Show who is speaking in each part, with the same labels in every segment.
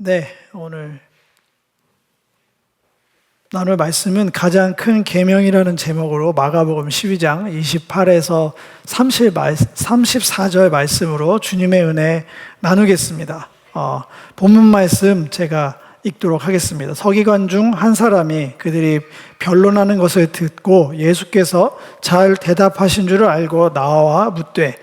Speaker 1: 네, 오늘 나눌 말씀은 가장 큰 계명이라는 제목으로 마가복음 12장 28에서 34절 말씀으로 주님의 은혜 나누겠습니다. 본문 말씀 제가 읽도록 하겠습니다. 서기관 중 한 사람이 그들이 변론하는 것을 듣고 예수께서 잘 대답하신 줄을 알고 나와 묻되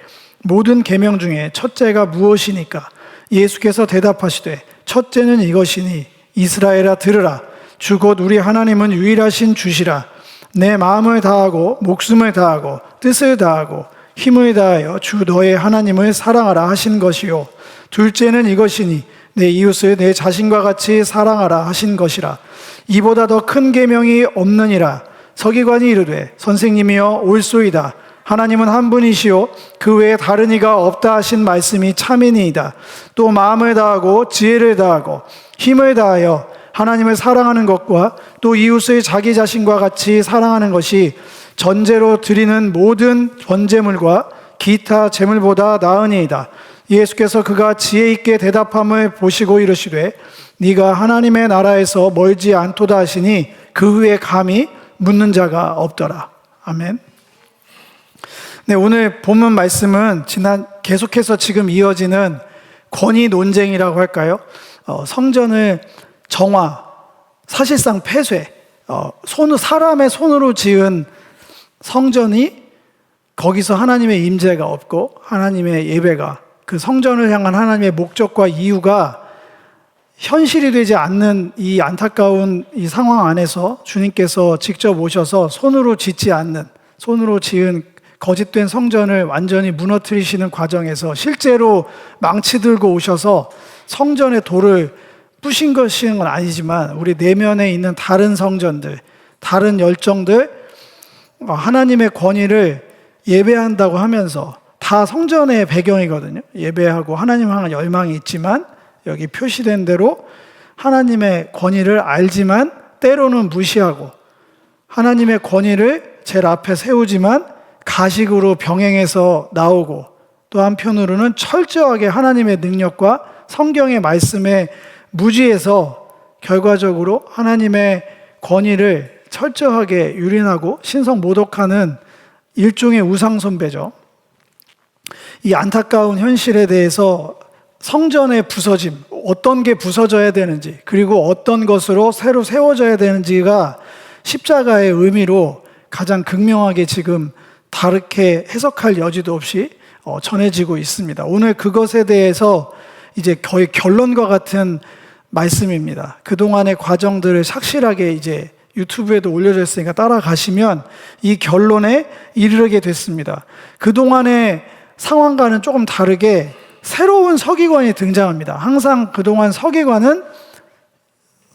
Speaker 1: 모든 계명 중에 첫째가 무엇이니까? 예수께서 대답하시되 첫째는 이것이니 이스라엘아 들으라. 주 곧 우리 하나님은 유일하신 주시라. 내 마음을 다하고 목숨을 다하고 뜻을 다하고 힘을 다하여 주 너의 하나님을 사랑하라 하신 것이요. 둘째는 이것이니 내 이웃을 내 자신과 같이 사랑하라 하신 것이라. 이보다 더 큰 계명이 없느니라. 서기관이 이르되 선생님이여 옳소이다. 하나님은 한 분이시요 그 외에 다른 이가 없다 하신 말씀이 참이니이다. 또 마음을 다하고 지혜를 다하고 힘을 다하여 하나님을 사랑하는 것과 또 이웃을 자기 자신과 같이 사랑하는 것이 전제로 드리는 모든 번제물과 기타 제물보다 나으니이다. 예수께서 그가 지혜 있게 대답함을 보시고 이르시되 네가 하나님의 나라에서 멀지 않도다 하시니 그 후에 감히 묻는 자가 없더라. 아멘. 네, 오늘 본문 말씀은 계속해서 지금 이어지는 권위 논쟁이라고 할까요? 성전을 정화, 사실상 폐쇄, 사람의 손으로 지은 성전이 거기서 하나님의 임재가 없고 하나님의 예배가, 그 성전을 향한 하나님의 목적과 이유가 현실이 되지 않는 이 안타까운 이 상황 안에서 주님께서 직접 오셔서 손으로 지은 거짓된 성전을 완전히 무너뜨리시는 과정에서 실제로 망치 들고 오셔서 성전의 돌을 부신 것인 건 아니지만 우리 내면에 있는 다른 성전들, 다른 열정들, 하나님의 권위를 예배한다고 하면서 다 성전의 배경이거든요. 예배하고 하나님을 향한 열망이 있지만 여기 표시된 대로 하나님의 권위를 알지만 때로는 무시하고 하나님의 권위를 제일 앞에 세우지만 가식으로 병행해서 나오고 또 한편으로는 철저하게 하나님의 능력과 성경의 말씀에 무지해서 결과적으로 하나님의 권위를 철저하게 유린하고 신성모독하는 일종의 우상숭배죠. 이 안타까운 현실에 대해서 성전의 부서짐, 어떤 게 부서져야 되는지 그리고 어떤 것으로 새로 세워져야 되는지가 십자가의 의미로 가장 극명하게 지금 다르게 해석할 여지도 없이 전해지고 있습니다. 오늘 그것에 대해서 이제 거의 결론과 같은 말씀입니다. 그동안의 과정들을 착실하게 이제 유튜브에도 올려져 있으니까 따라가시면 이 결론에 이르게 됐습니다. 그동안의 상황과는 조금 다르게 새로운 서기관이 등장합니다. 항상 그동안 서기관은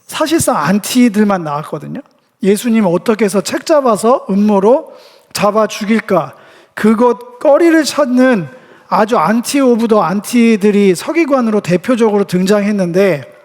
Speaker 1: 사실상 안티들만 나왔거든요. 예수님 어떻게 해서 책 잡아서 음모로 잡아 죽일까, 그것 거리를 찾는 아주 안티 오브 더 안티들이 서기관으로 대표적으로 등장했는데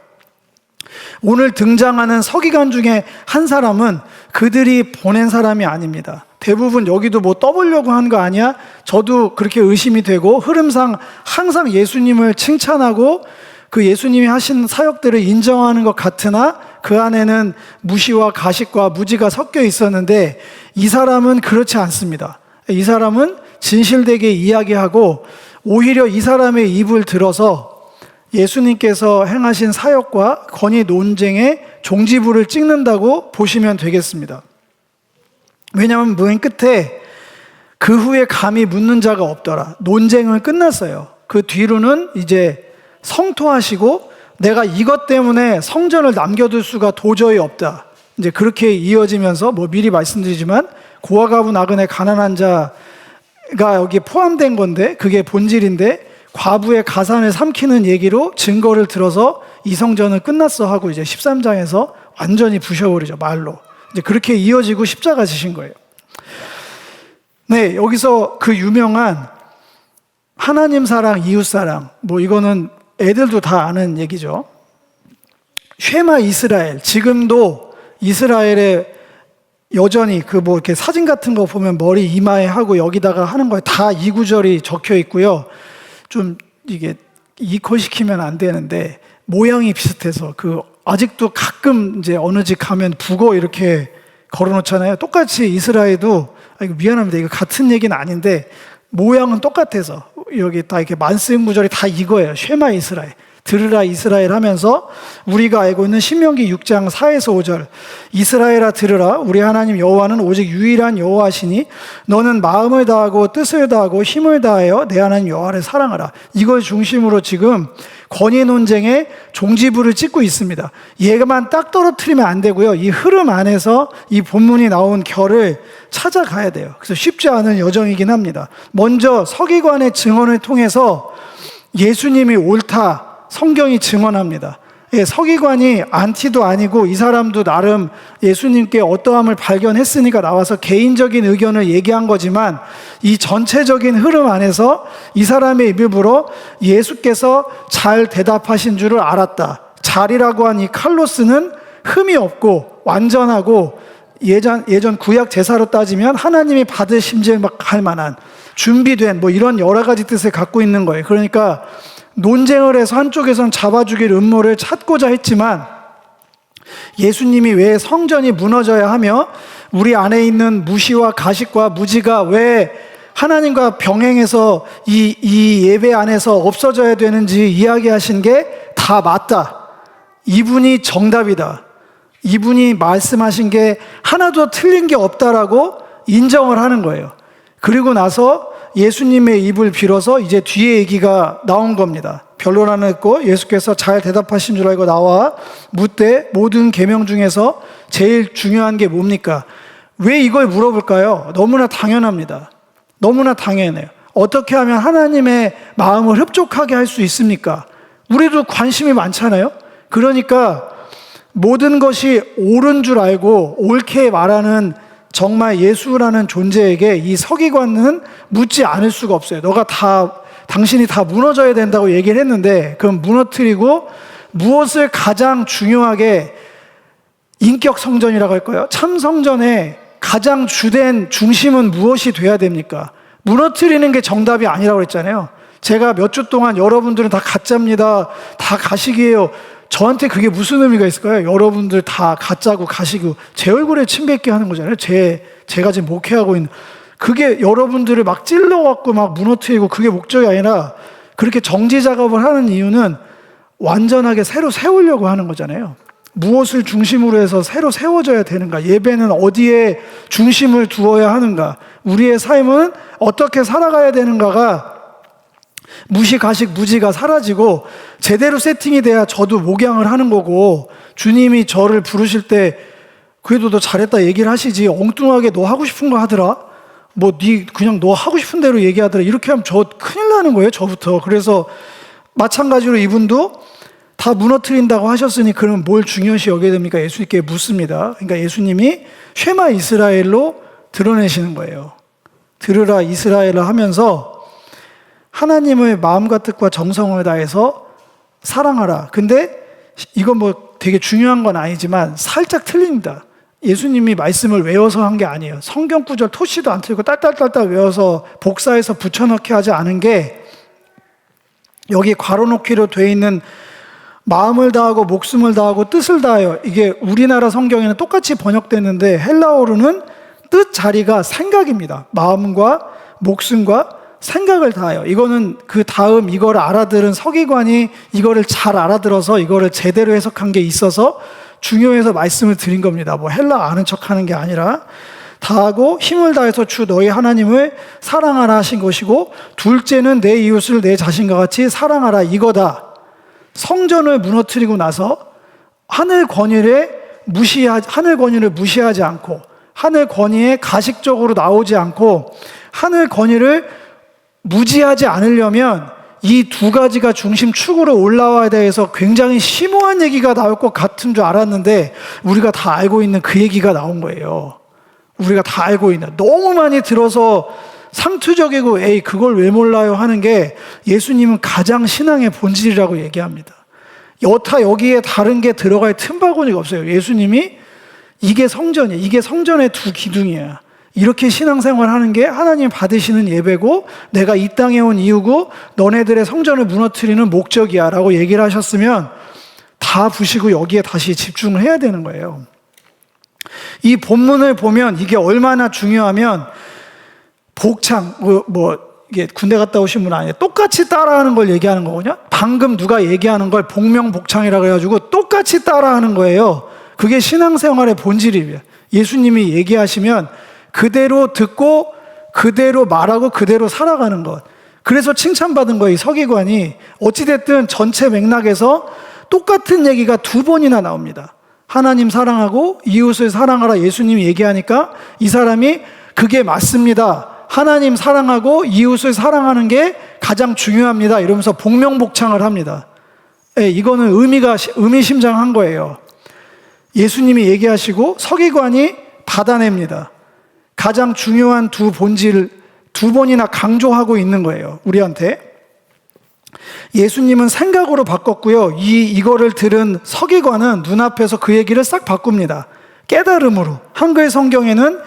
Speaker 1: 오늘 등장하는 서기관 중에 한 사람은 그들이 보낸 사람이 아닙니다. 대부분 여기도 뭐 떠보려고 한 거 아니야? 저도 그렇게 의심이 되고 흐름상 항상 예수님을 칭찬하고 그 예수님이 하신 사역들을 인정하는 것 같으나 그 안에는 무시와 가식과 무지가 섞여 있었는데 이 사람은 그렇지 않습니다. 이 사람은 진실되게 이야기하고 오히려 이 사람의 입을 들어서 예수님께서 행하신 사역과 권위 논쟁의 종지부를 찍는다고 보시면 되겠습니다. 왜냐하면 맨 끝에 그 후에 감히 묻는 자가 없더라. 논쟁은 끝났어요. 그 뒤로는 이제 성토하시고 내가 이것 때문에 성전을 남겨둘 수가 도저히 없다. 이제 그렇게 이어지면서 뭐 미리 말씀드리지만 고아가부 나그네 가난한 자가 여기에 포함된 건데 그게 본질인데 과부의 가산을 삼키는 얘기로 증거를 들어서 이 성전은 끝났어 하고 이제 13장에서 완전히 부셔버리죠. 말로. 이제 그렇게 이어지고 십자가 지신 거예요. 네, 여기서 그 유명한 하나님 사랑, 이웃 사랑, 뭐 이거는 애들도 다 아는 얘기죠. 쉐마 이스라엘, 지금도 이스라엘에 여전히 그 뭐 이렇게 사진 같은 거 보면 머리 이마에 하고 여기다가 하는 거에 다 이 구절이 적혀 있고요. 좀 이게 이퀄시키면 안 되는데 모양이 비슷해서 아직도 가끔 이제 어느 집 가면 북어 이렇게 걸어놓잖아요. 똑같이 이스라엘도 이거 미안합니다. 이거 같은 얘기는 아닌데 모양은 똑같아서 여기 다 이렇게 만쓰인 구절이 다 이거예요. 쉐마 이스라엘. 들으라 이스라엘 하면서 우리가 알고 있는 신명기 6장 4에서 5절 이스라엘아 들으라 우리 하나님 여호와는 오직 유일한 여호와시니 너는 마음을 다하고 뜻을 다하고 힘을 다하여 내 하나님 여호와를 사랑하라. 이걸 중심으로 지금 권위 논쟁의 종지부를 찍고 있습니다. 얘만 딱 떨어뜨리면 안 되고요. 이 흐름 안에서 이 본문이 나온 결을 찾아가야 돼요. 그래서 쉽지 않은 여정이긴 합니다. 먼저 서기관의 증언을 통해서 예수님이 옳다 성경이 증언합니다. 예, 서기관이 안티도 아니고 이 사람도 나름 예수님께 어떠함을 발견했으니까 나와서 개인적인 의견을 얘기한 거지만 이 전체적인 흐름 안에서 이 사람의 입으로 예수께서 잘 대답하신 줄을 알았다. 잘이라고 한 이 칼로스는 흠이 없고 완전하고 예전 구약 제사로 따지면 하나님이 받으심질 할 만한 준비된 이런 여러 가지 뜻을 갖고 있는 거예요. 그러니까 논쟁을 해서 한쪽에서는 잡아주길 음모를 찾고자 했지만 예수님이 왜 성전이 무너져야 하며 우리 안에 있는 무시와 가식과 무지가 왜 하나님과 병행해서 이 예배 안에서 없어져야 되는지 이야기하신 게 다 맞다. 이분이 정답이다. 이분이 말씀하신 게 하나도 틀린 게 없다라고 인정을 하는 거예요. 그리고 나서 예수님의 입을 빌어서 이제 뒤에 얘기가 나온 겁니다. 변론하는 했고 예수께서 잘 대답하신 줄 알고 나와 묻되 모든 계명 중에서 제일 중요한 게 뭡니까? 왜 이걸 물어볼까요? 너무나 당연합니다. 너무나 당연해요. 어떻게 하면 하나님의 마음을 흡족하게 할 수 있습니까? 우리도 관심이 많잖아요. 그러니까 모든 것이 옳은 줄 알고 옳게 말하는 정말 예수라는 존재에게 이 서기관은 묻지 않을 수가 없어요. 당신이 다 무너져야 된다고 얘기를 했는데 그럼 무너뜨리고 무엇을 가장 중요하게 인격 성전이라고 할까요? 참 성전의 가장 주된 중심은 무엇이 돼야 됩니까? 무너뜨리는 게 정답이 아니라고 했잖아요. 제가 몇 주 동안 여러분들은 다 가짜입니다. 다 가식이에요. 저한테 그게 무슨 의미가 있을까요? 여러분들 다 가짜고 가시고 제 얼굴에 침 뱉게 하는 거잖아요. 제가 지금 목회하고 있는 그게 여러분들을 막 찔러갖고 막 무너뜨리고 그게 목적이 아니라 그렇게 정지 작업을 하는 이유는 완전하게 새로 세우려고 하는 거잖아요. 무엇을 중심으로 해서 새로 세워져야 되는가? 예배는 어디에 중심을 두어야 하는가? 우리의 삶은 어떻게 살아가야 되는가가 무시, 가식, 무지가 사라지고 제대로 세팅이 돼야 저도 목양을 하는 거고 주님이 저를 부르실 때 그래도 너 잘했다 얘기를 하시지 엉뚱하게 너 하고 싶은 거 하더라 그냥 너 하고 싶은 대로 얘기하더라 이렇게 하면 저 큰일 나는 거예요 저부터. 그래서 마찬가지로 이분도 다 무너뜨린다고 하셨으니 그러면 뭘 중요시 여겨야 됩니까? 예수님께 묻습니다. 그러니까 예수님이 쉐마 이스라엘로 드러내시는 거예요. 들으라 이스라엘을 하면서 하나님을 마음과 뜻과 정성을 다해서 사랑하라. 근데 이건 되게 중요한 건 아니지만 살짝 틀립니다. 예수님이 말씀을 외워서 한 게 아니에요. 성경 구절 토시도 안 틀고 딸딸딸딸 외워서 복사해서 붙여넣기 하지 않은 게 여기 괄호놓기로 되어 있는 마음을 다하고 목숨을 다하고 뜻을 다하여 이게 우리나라 성경에는 똑같이 번역됐는데 헬라어로는 뜻 자리가 생각입니다. 마음과 목숨과 생각을 다하여 이거는 그 다음 이걸 알아들은 서기관이 이거를 잘 알아들어서 이거를 제대로 해석한 게 있어서 중요해서 말씀을 드린 겁니다. 헬라 아는 척 하는 게 아니라 다하고 힘을 다해서 주 너희 하나님을 사랑하라 하신 것이고 둘째는 내 이웃을 내 자신과 같이 사랑하라 이거다. 성전을 무너뜨리고 나서 하늘 권위를 무시하지 않고 하늘 권위에 가식적으로 나오지 않고 하늘 권위를 무지하지 않으려면 이 두 가지가 중심 축으로 올라와야 돼서 굉장히 심오한 얘기가 나올 것 같은 줄 알았는데 우리가 다 알고 있는 그 얘기가 나온 거예요. 우리가 다 알고 있는 너무 많이 들어서 상투적이고 그걸 왜 몰라요 하는 게 예수님은 가장 신앙의 본질이라고 얘기합니다. 여타 여기에 다른 게 들어갈 틈바구니가 없어요. 예수님이 이게 성전이야. 이게 성전의 두 기둥이야. 이렇게 신앙생활 하는 게 하나님 받으시는 예배고 내가 이 땅에 온 이유고 너네들의 성전을 무너뜨리는 목적이야 라고 얘기를 하셨으면 다 부시고 여기에 다시 집중을 해야 되는 거예요. 이 본문을 보면 이게 얼마나 중요하면 복창, 이게 군대 갔다 오신 분 아니에요. 똑같이 따라하는 걸 얘기하는 거거든요. 방금 누가 얘기하는 걸 복명복창이라고 해가지고 똑같이 따라하는 거예요. 그게 신앙생활의 본질이에요. 예수님이 얘기하시면 그대로 듣고 그대로 말하고 그대로 살아가는 것. 그래서 칭찬받은 거예요. 이 서기관이. 어찌됐든 전체 맥락에서 똑같은 얘기가 두 번이나 나옵니다. 하나님 사랑하고 이웃을 사랑하라 예수님이 얘기하니까 이 사람이 그게 맞습니다. 하나님 사랑하고 이웃을 사랑하는 게 가장 중요합니다. 이러면서 복명복창을 합니다. 이거는 의미심장한 거예요. 예수님이 얘기하시고 서기관이 받아냅니다. 가장 중요한 두 본질을 두 번이나 강조하고 있는 거예요. 우리한테. 예수님은 생각으로 바꿨고요. 이거를 들은 서기관은 눈앞에서 그 얘기를 싹 바꿉니다. 깨달음으로. 한글 성경에는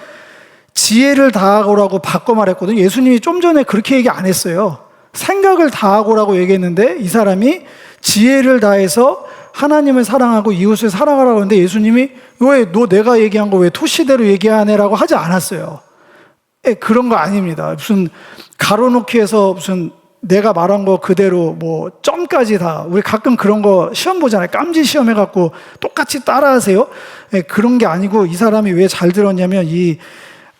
Speaker 1: 지혜를 다하고라고 바꿔 말했거든요. 예수님이 좀 전에 그렇게 얘기 안 했어요. 생각을 다하고라고 얘기했는데 이 사람이 지혜를 다해서 하나님을 사랑하고 이웃을 사랑하라고 하는데 예수님이 왜 너 내가 얘기한 거 왜 토시대로 얘기하네라고 하지 않았어요. 그런 거 아닙니다. 무슨 가로놓기 해서 무슨 내가 말한 거 그대로 뭐 점까지 다 우리 가끔 그런 거 시험 보잖아요. 깜지 시험 해갖고 똑같이 따라하세요. 그런 게 아니고 이 사람이 왜 잘 들었냐면 이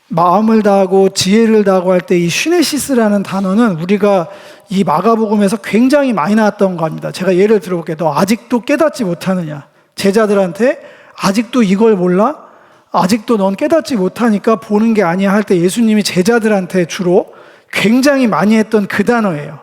Speaker 1: 마음을 다하고 지혜를 다하고 할 때 이 슈네시스라는 단어는 우리가 이 마가복음에서 굉장히 많이 나왔던 겁니다. 제가 예를 들어볼게요. 너 아직도 깨닫지 못하느냐? 제자들한테 아직도 이걸 몰라? 아직도 넌 깨닫지 못하니까 보는 게 아니야 할 때 예수님이 제자들한테 주로 굉장히 많이 했던 그 단어예요.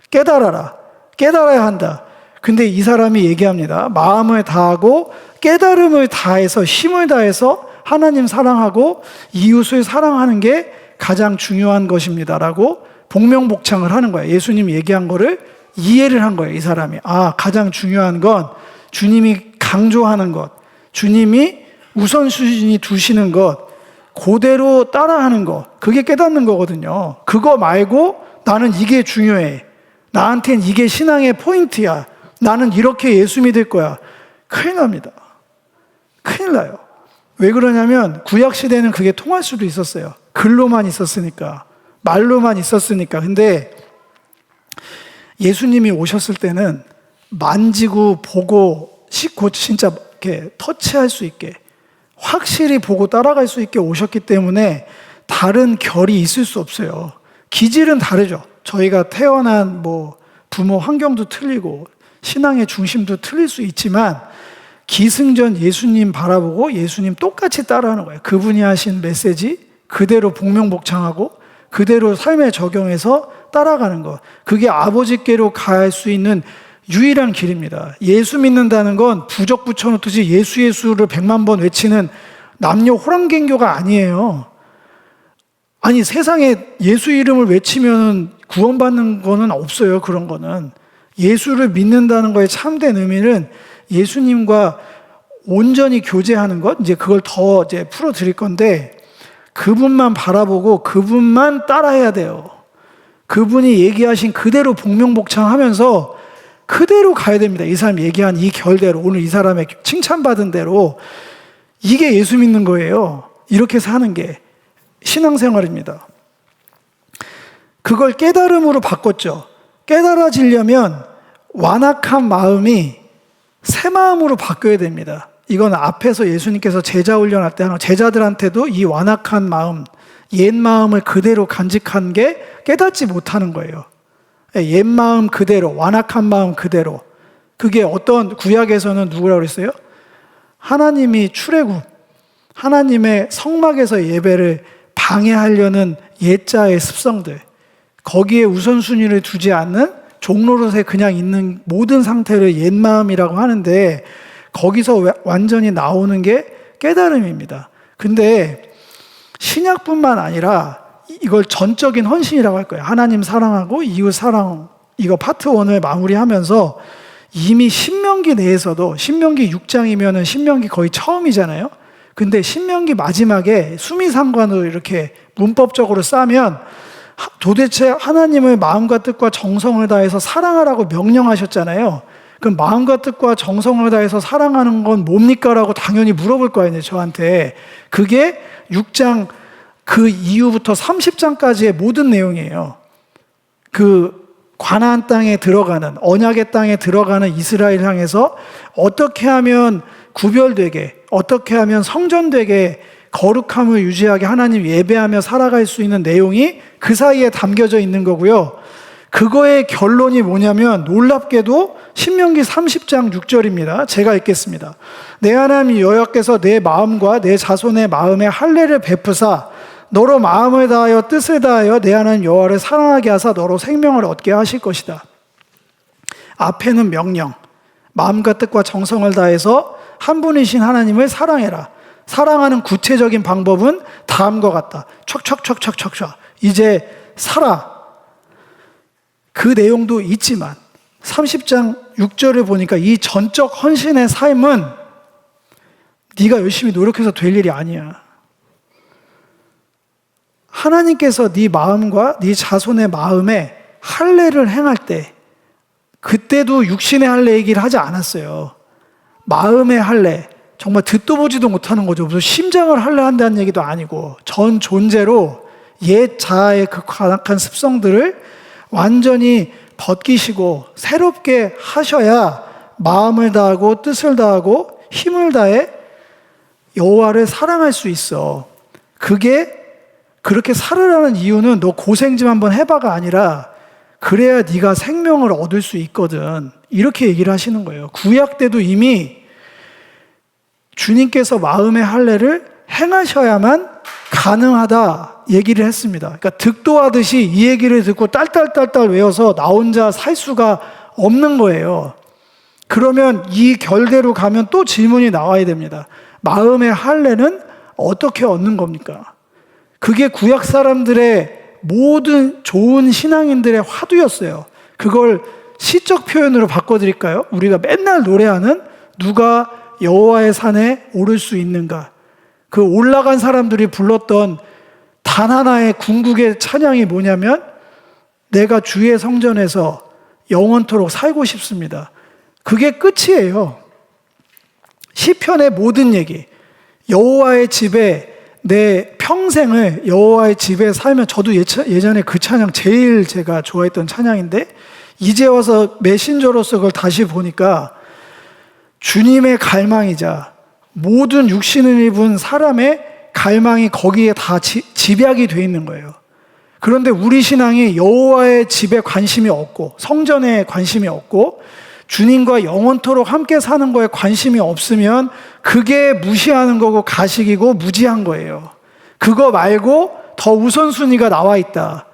Speaker 1: 깨달아라. 깨달아야 한다. 근데 이 사람이 얘기합니다. 마음을 다하고 깨달음을 다해서 힘을 다해서 하나님 사랑하고 이웃을 사랑하는 게 가장 중요한 것입니다라고 복명복창을 하는 거예요. 예수님이 얘기한 거를 이해를 한 거예요. 이 사람이. 가장 중요한 건 주님이 강조하는 것, 주님이 우선순위 두시는 것, 그대로 따라하는 것, 그게 깨닫는 거거든요. 그거 말고 나는 이게 중요해. 나한텐 이게 신앙의 포인트야. 나는 이렇게 예수 믿을 거야. 큰일 납니다. 큰일 나요. 왜 그러냐면 구약시대는 그게 통할 수도 있었어요. 글로만 있었으니까, 말로만 있었으니까. 근데 예수님이 오셨을 때는 만지고 보고 씻고 진짜 이렇게 터치할 수 있게 확실히 보고 따라갈 수 있게 오셨기 때문에 다른 결이 있을 수 없어요. 기질은 다르죠. 저희가 태어난 부모 환경도 틀리고 신앙의 중심도 틀릴 수 있지만 기승전 예수님 바라보고 예수님 똑같이 따라하는 거예요. 그분이 하신 메시지 그대로 복명복창하고 그대로 삶에 적용해서 따라가는 것. 그게 아버지께로 갈 수 있는 유일한 길입니다. 예수 믿는다는 건 부적 붙여놓듯이 예수 예수를 100만 번 외치는 남녀 호랑갱교가 아니에요. 아니 세상에 예수 이름을 외치면 구원받는 거는 없어요. 그런 거는. 예수를 믿는다는 거의 참된 의미는 예수님과 온전히 교제하는 것, 이제 그걸 더 이제 풀어드릴 건데, 그분만 바라보고 그분만 따라해야 돼요. 그분이 얘기하신 그대로 복명복창하면서 그대로 가야 됩니다. 이 사람이 얘기한 이 결대로, 오늘 이 사람의 칭찬받은 대로, 이게 예수 믿는 거예요. 이렇게 사는 게 신앙생활입니다. 그걸 깨달음으로 바꿨죠. 깨달아지려면 완악한 마음이 새 마음으로 바뀌어야 됩니다. 이건 앞에서 예수님께서 제자 훈련할 때 제자들한테도 이 완악한 마음, 옛 마음을 그대로 간직한 게 깨닫지 못하는 거예요. 옛 마음 그대로, 완악한 마음 그대로. 그게 어떤 구약에서는 누구라고 그랬어요? 하나님이 출애굽, 하나님의 성막에서 예배를 방해하려는 옛자의 습성들, 거기에 우선순위를 두지 않는 종로릇에 그냥 있는 모든 상태를 옛 마음이라고 하는데 거기서 완전히 나오는 게 깨달음입니다. 근데 신약뿐만 아니라 이걸 전적인 헌신이라고 할 거예요. 하나님 사랑하고 이웃 사랑, 이거 파트 1을 마무리하면서 이미 신명기 내에서도 신명기 6장이면은 신명기 거의 처음이잖아요. 근데 신명기 마지막에 수미상관으로 이렇게 문법적으로 싸면 도대체 하나님을 마음과 뜻과 정성을 다해서 사랑하라고 명령하셨잖아요. 그럼 마음과 뜻과 정성을 다해서 사랑하는 건 뭡니까? 라고 당연히 물어볼 거 아니에요, 저한테. 그게 6장 그 이후부터 30장까지의 모든 내용이에요. 그 가나안 땅에 들어가는, 언약의 땅에 들어가는 이스라엘 향해서 어떻게 하면 구별되게, 어떻게 하면 성전되게 거룩함을 유지하게 하나님 예배하며 살아갈 수 있는 내용이 그 사이에 담겨져 있는 거고요. 그거의 결론이 뭐냐면 놀랍게도 신명기 30장 6절입니다. 제가 읽겠습니다. 내 하나님 여호와께서 내 마음과 내 자손의 마음에 할례를 베푸사 너로 마음을 다하여 뜻을 다하여 내 하나님 여호와를 사랑하게 하사 너로 생명을 얻게 하실 것이다. 앞에는 명령, 마음과 뜻과 정성을 다해서 한 분이신 하나님을 사랑해라. 사랑하는 구체적인 방법은 다음과 같다. 촥촥촥촥촥촥 이제 살아. 그 내용도 있지만 30장 6절을 보니까 이 전적 헌신의 삶은 네가 열심히 노력해서 될 일이 아니야. 하나님께서 네 마음과 네 자손의 마음에 할례를 행할 때 그때도 육신의 할례 얘기를 하지 않았어요. 마음의 할례, 정말 듣도 보지도 못하는 거죠. 무슨 심장을 할례한다는 얘기도 아니고 전 존재로 옛 자아의 그 관악한 습성들을 완전히 벗기시고 새롭게 하셔야 마음을 다하고 뜻을 다하고 힘을 다해 여호와를 사랑할 수 있어. 그게 그렇게 살으라는 이유는 너 고생 좀 한번 해봐가 아니라 그래야 네가 생명을 얻을 수 있거든. 이렇게 얘기를 하시는 거예요. 구약 때도 이미 주님께서 마음의 할례를 행하셔야만 가능하다 얘기를 했습니다. 그러니까 득도하듯이 이 얘기를 듣고 딸딸딸딸 외워서 나 혼자 살 수가 없는 거예요. 그러면 이 결대로 가면 또 질문이 나와야 됩니다. 마음의 할례는 어떻게 얻는 겁니까? 그게 구약 사람들의 모든 좋은 신앙인들의 화두였어요. 그걸 시적 표현으로 바꿔드릴까요? 우리가 맨날 노래하는 누가 여호와의 산에 오를 수 있는가? 그 올라간 사람들이 불렀던 단 하나의 궁극의 찬양이 뭐냐면 내가 주의 성전에서 영원토록 살고 싶습니다. 그게 끝이에요. 시편의 모든 얘기, 여호와의 집에 내 평생을 여호와의 집에 살면, 저도 예전에 그 찬양 제일 제가 좋아했던 찬양인데 이제 와서 메신저로서 그걸 다시 보니까 주님의 갈망이자 모든 육신을 입은 사람의 갈망이 거기에 다 집약이 돼 있는 거예요. 그런데 우리 신앙이 여호와의 집에 관심이 없고 성전에 관심이 없고 주님과 영원토록 함께 사는 거에 관심이 없으면 그게 무시하는 거고 가식이고 무지한 거예요. 그거 말고 더 우선순위가 나와 있다.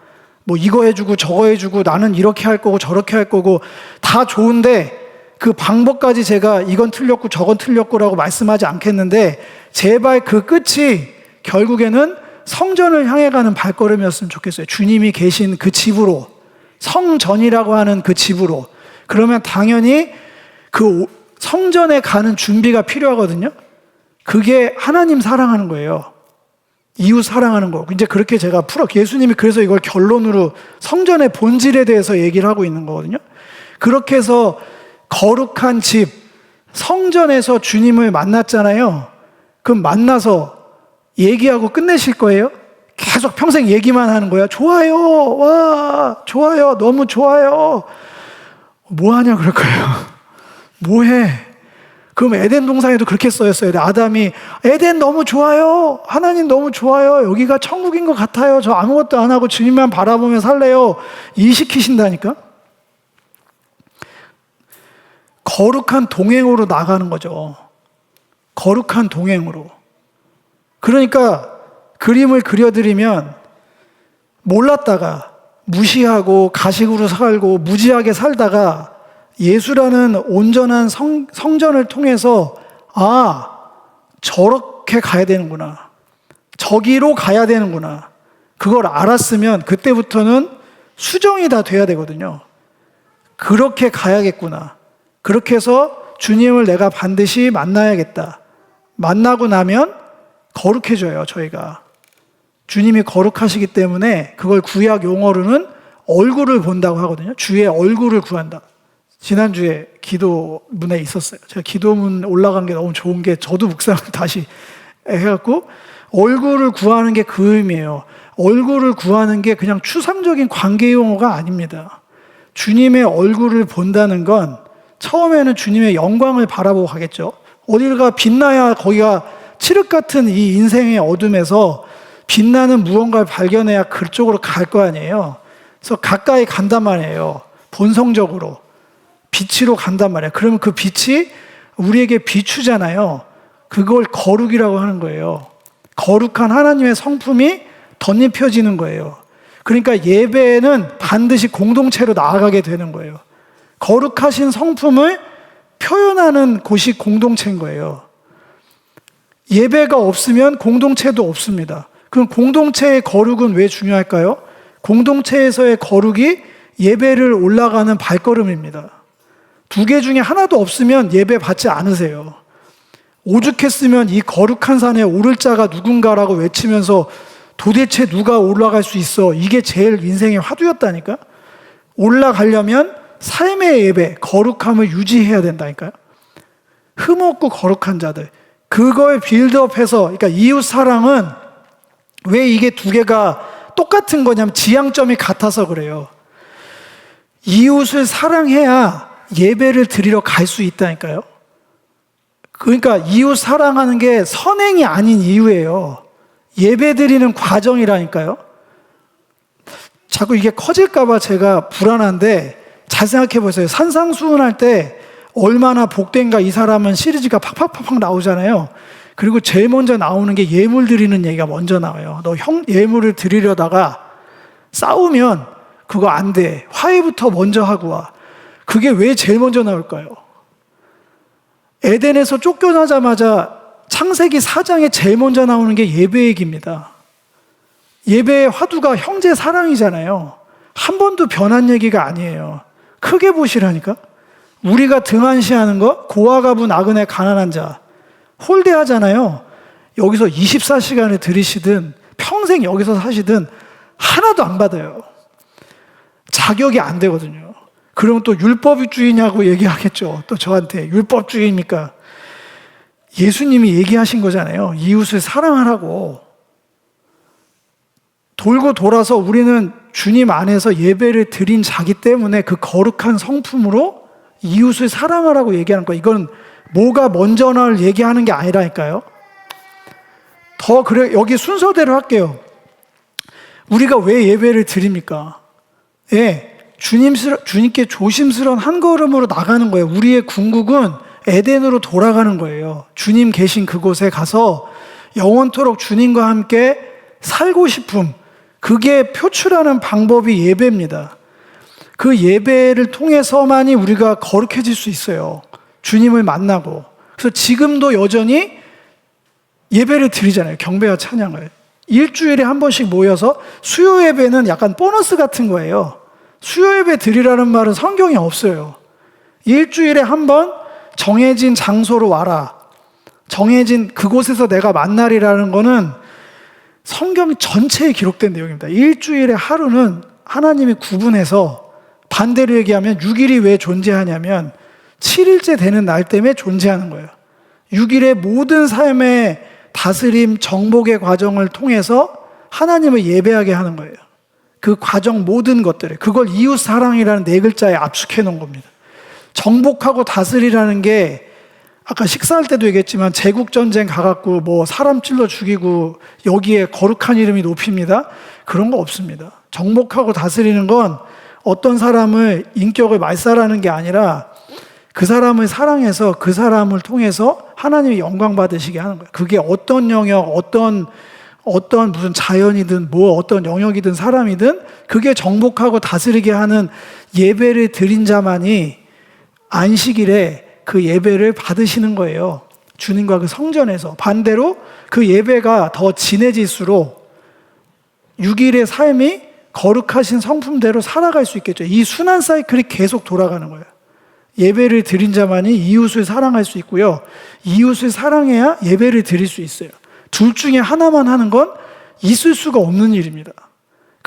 Speaker 1: 뭐 이거 해주고 저거 해주고 나는 이렇게 할 거고 저렇게 할 거고 다 좋은데 그 방법까지 제가 이건 틀렸고 저건 틀렸고라고 말씀하지 않겠는데 제발 그 끝이 결국에는 성전을 향해 가는 발걸음이었으면 좋겠어요. 주님이 계신 그 집으로, 성전이라고 하는 그 집으로. 그러면 당연히 그 성전에 가는 준비가 필요하거든요. 그게 하나님 사랑하는 거예요. 이웃 사랑하는 거. 이제 그렇게 제가 예수님이 그래서 이걸 결론으로 성전의 본질에 대해서 얘기를 하고 있는 거거든요. 그렇게 해서 거룩한 집, 성전에서 주님을 만났잖아요. 그럼 만나서 얘기하고 끝내실 거예요? 계속 평생 얘기만 하는 거야. 좋아요. 와, 좋아요. 너무 좋아요. 뭐 하냐 그럴 거예요. 뭐 해? 그럼 에덴 동산에도 그렇게 써였어요. 아담이 에덴 너무 좋아요. 하나님 너무 좋아요. 여기가 천국인 것 같아요. 저 아무것도 안 하고 주님만 바라보며 살래요. 일 시키신다니까? 거룩한 동행으로 나가는 거죠. 거룩한 동행으로. 그러니까 그림을 그려드리면 몰랐다가 무시하고 가식으로 살고 무지하게 살다가 예수라는 온전한 성전을 통해서 저렇게 가야 되는구나. 저기로 가야 되는구나. 그걸 알았으면 그때부터는 수정이 다 돼야 되거든요. 그렇게 가야겠구나. 그렇게 해서 주님을 내가 반드시 만나야겠다. 만나고 나면 거룩해져요, 저희가. 주님이 거룩하시기 때문에 그걸 구약 용어로는 얼굴을 본다고 하거든요. 주의 얼굴을 구한다. 지난주에 기도문에 있었어요. 제가 기도문 올라간 게 너무 좋은 게 저도 묵상을 다시 해갖고 얼굴을 구하는 게 그 의미예요. 얼굴을 구하는 게 그냥 추상적인 관계 용어가 아닙니다. 주님의 얼굴을 본다는 건 처음에는 주님의 영광을 바라보고 가겠죠. 어디가 빛나야 거기가 칠흑 같은 이 인생의 어둠에서 빛나는 무언가를 발견해야 그쪽으로 갈 거 아니에요. 그래서 가까이 간단 말이에요. 본성적으로 빛으로 간단 말이에요. 그러면 그 빛이 우리에게 비추잖아요. 그걸 거룩이라고 하는 거예요. 거룩한 하나님의 성품이 덧입혀지는 거예요. 그러니까 예배는 반드시 공동체로 나아가게 되는 거예요. 거룩하신 성품을 표현하는 곳이 공동체인 거예요. 예배가 없으면 공동체도 없습니다. 그럼 공동체의 거룩은 왜 중요할까요? 공동체에서의 거룩이 예배를 올라가는 발걸음입니다. 두 개 중에 하나도 없으면 예배 받지 않으세요. 오죽했으면 이 거룩한 산에 오를 자가 누군가라고 외치면서 도대체 누가 올라갈 수 있어? 이게 제일 인생의 화두였다니까? 올라가려면 삶의 예배, 거룩함을 유지해야 된다니까요? 흠없고 거룩한 자들. 그걸 빌드업해서, 그러니까 이웃 사랑은 왜 이게 두 개가 똑같은 거냐면 지향점이 같아서 그래요. 이웃을 사랑해야 예배를 드리러 갈 수 있다니까요? 그러니까 이웃 사랑하는 게 선행이 아닌 이유예요. 예배 드리는 과정이라니까요. 자꾸 이게 커질까봐 제가 불안한데 잘 생각해 보세요. 산상수훈할 때 얼마나 복된가 이 사람은 시리즈가 팍팍팍팍 나오잖아요. 그리고 제일 먼저 나오는 게 예물 드리는 얘기가 먼저 나와요. 너 예물을 드리려다가 싸우면 그거 안 돼. 화해부터 먼저 하고 와. 그게 왜 제일 먼저 나올까요? 에덴에서 쫓겨나자마자 창세기 4장에 제일 먼저 나오는 게 예배 얘기입니다. 예배의 화두가 형제 사랑이잖아요. 한 번도 변한 얘기가 아니에요. 크게 보시라니까. 우리가 등한시하는 거, 고아가부 나그네 가난한 자 홀대하잖아요. 여기서 24시간을 들이시든 평생 여기서 사시든 하나도 안 받아요. 자격이 안 되거든요. 그러면 또 율법주의냐고 얘기하겠죠. 또 저한테 율법주의입니까? 예수님이 얘기하신 거잖아요. 이웃을 사랑하라고. 돌고 돌아서 우리는 주님 안에서 예배를 드린 자기 때문에 그 거룩한 성품으로 이웃을 사랑하라고 얘기하는 거예요. 이건 뭐가 먼저나를 얘기하는 게 아니라니까요. 더 그래, 여기 순서대로 할게요. 우리가 왜 예배를 드립니까? 예, 주님께 조심스러운 한 걸음으로 나가는 거예요. 우리의 궁극은 에덴으로 돌아가는 거예요. 주님 계신 그곳에 가서 영원토록 주님과 함께 살고 싶음, 그게 표출하는 방법이 예배입니다. 그 예배를 통해서만이 우리가 거룩해질 수 있어요. 주님을 만나고. 그래서 지금도 여전히 예배를 드리잖아요. 경배와 찬양을. 일주일에 한 번씩 모여서 수요 예배는 약간 보너스 같은 거예요. 수요 예배 드리라는 말은 성경에 없어요. 일주일에 한 번 정해진 장소로 와라. 정해진 그곳에서 내가 만나리라는 거는 성경 전체에 기록된 내용입니다. 일주일에 하루는 하나님이 구분해서, 반대로 얘기하면 6일이 왜 존재하냐면 7일째 되는 날 때문에 존재하는 거예요. 6일의 모든 삶의 다스림, 정복의 과정을 통해서 하나님을 예배하게 하는 거예요. 그 과정 모든 것들을, 그걸 이웃 사랑이라는 네 글자에 압축해 놓은 겁니다. 정복하고 다스리라는 게 아까 식사할 때도 얘기했지만 제국전쟁 가갖고 뭐 사람 찔러 죽이고 여기에 거룩한 이름이 높입니다. 그런 거 없습니다. 정복하고 다스리는 건 어떤 사람을 인격을 말살하는 게 아니라 그 사람을 사랑해서 그 사람을 통해서 하나님이 영광 받으시게 하는 거예요. 그게 어떤 영역, 어떤 무슨 자연이든 뭐 어떤 영역이든 사람이든 그게 정복하고 다스리게 하는 예배를 드린 자만이 안식일에 그 예배를 받으시는 거예요. 주님과 그 성전에서. 반대로 그 예배가 더 진해질수록 6일의 삶이 거룩하신 성품대로 살아갈 수 있겠죠. 이 순환 사이클이 계속 돌아가는 거예요. 예배를 드린 자만이 이웃을 사랑할 수 있고요. 이웃을 사랑해야 예배를 드릴 수 있어요. 둘 중에 하나만 하는 건 있을 수가 없는 일입니다.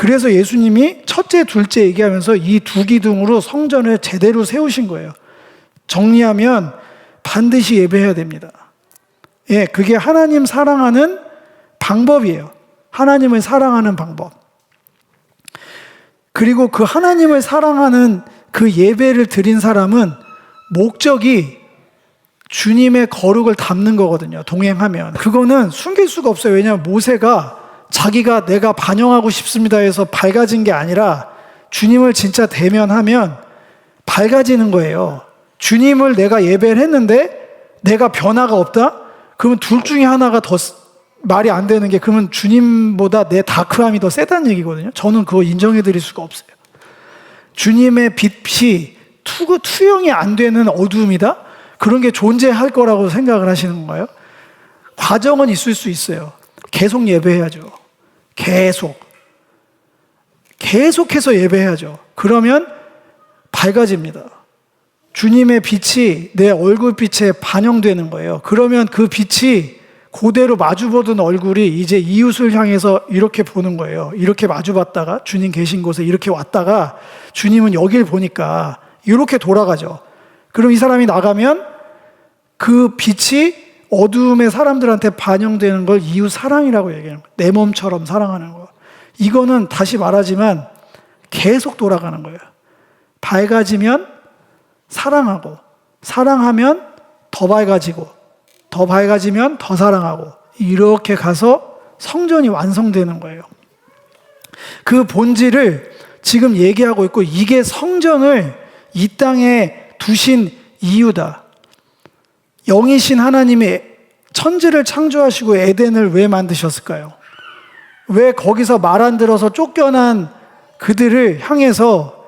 Speaker 1: 그래서 예수님이 첫째, 둘째 얘기하면서 이 두 기둥으로 성전을 제대로 세우신 거예요. 정리하면 반드시 예배해야 됩니다. 예, 그게 하나님 사랑하는 방법이에요. 하나님을 사랑하는 방법. 그리고 그 하나님을 사랑하는 그 예배를 드린 사람은 목적이 주님의 거룩을 담는 거거든요. 동행하면. 그거는 숨길 수가 없어요. 왜냐하면 모세가 자기가 내가 반영하고 싶습니다 해서 밝아진 게 아니라 주님을 진짜 대면하면 밝아지는 거예요. 주님을 내가 예배를 했는데 내가 변화가 없다? 그러면 둘 중에 하나가 더 말이 안 되는 게, 그러면 주님보다 내 다크함이 더 세다는 얘기거든요. 저는 그거 인정해 드릴 수가 없어요. 주님의 빛이 투영이 안 되는 어두움이다? 그런 게 존재할 거라고 생각을 하시는 건가요? 과정은 있을 수 있어요. 계속 예배해야죠. 계속해서 예배해야죠. 그러면 밝아집니다. 주님의 빛이 내 얼굴빛에 반영되는 거예요. 그러면 그 빛이 그대로 마주보던 얼굴이 이제 이웃을 향해서 이렇게 보는 거예요. 이렇게 마주봤다가 주님 계신 곳에 이렇게 왔다가 주님은 여길 보니까 이렇게 돌아가죠. 그럼 이 사람이 나가면 그 빛이 어두움의 사람들한테 반영되는 걸 이웃 사랑이라고 얘기하는 거예요. 내 몸처럼 사랑하는 거. 이거는 다시 말하지만 계속 돌아가는 거예요. 밝아지면 사랑하고, 사랑하면 더 밝아지고, 더 밝아지면 더 사랑하고, 이렇게 가서 성전이 완성되는 거예요. 그 본질을 지금 얘기하고 있고, 이게 성전을 이 땅에 두신 이유다. 영이신 하나님이 천지를 창조하시고 에덴을 왜 만드셨을까요? 왜 거기서 말 안 들어서 쫓겨난 그들을 향해서